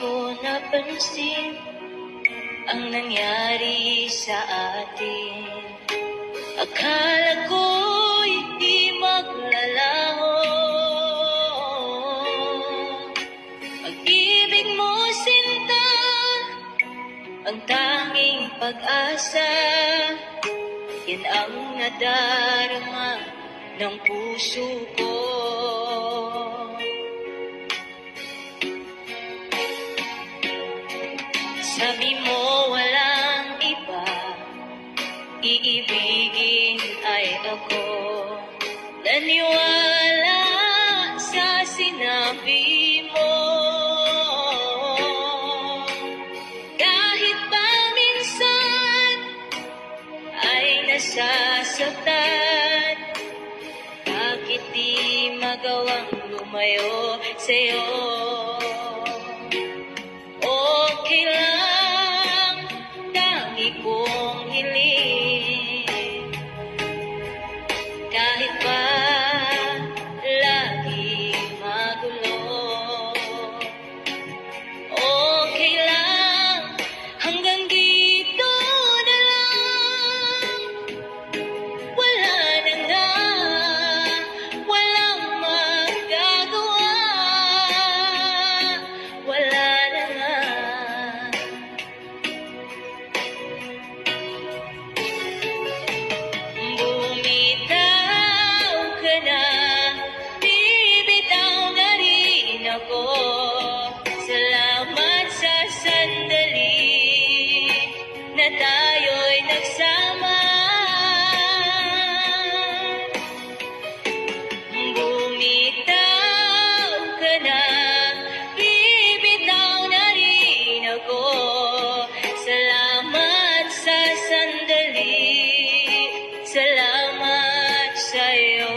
ko napansin ang nangyari sa atin. Akala ko'y di maglalaho. Pag-ibig mo, sinta, ang tanging pag-asa. Yan ang nadarama ng puso ko. Sabi mo walang iba, iibigin ay ako. Naniwala sa sinabi mo. Kahit pa minsan ay nasasaktan, bakit di magawang lumayo sa'yo? Okay lang, tangi kong hiling, kahit pa lagi magulo. Okay lang, hanggang dito na lang. Wala na nga, walang magagawa. Wala na nga. Bumitaw ka na, bibitaw na rin ako. Salamat sa sandali na tayo'y nagsama. Bumitaw ka na, bibitaw na rin ako. Salamat sa sandali, salamat sa'yo.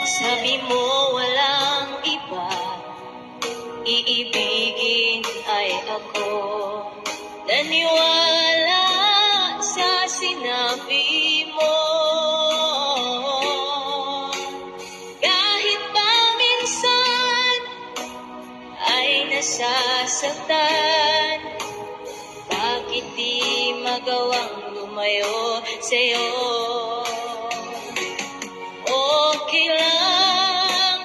Sabi mo walang iba, iibigin ay ako. Naniwala sa sinabi mo. Kahit pa minsan ay nasasaktan, bakit di magawang lumayo sa'yo? Okay lang,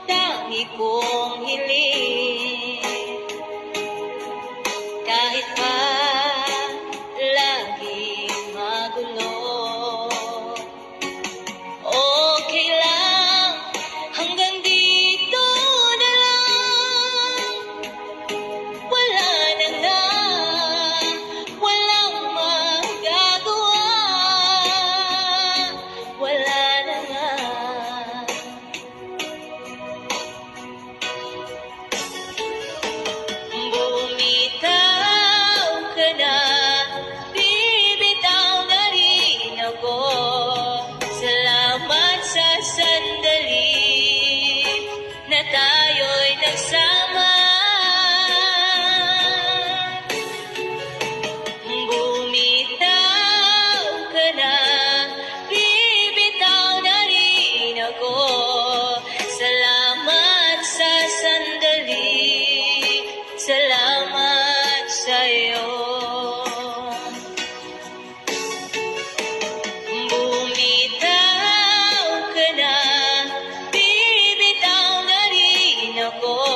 tangi kong hiling, kahit pa lagi magulo. Okay lang, hanggang dito na lang. Wala na nga, walang magagawa. Wala na nga. Bumitaw ka na, bibitaw na rin ako. Salamat sa sandali na tayo'y nagsama. Bumitaw ka na, bibitaw na rin ako. Salamat sa sandali, salamat sa'yo. Bumitaw ka na, bibitaw na rin ako.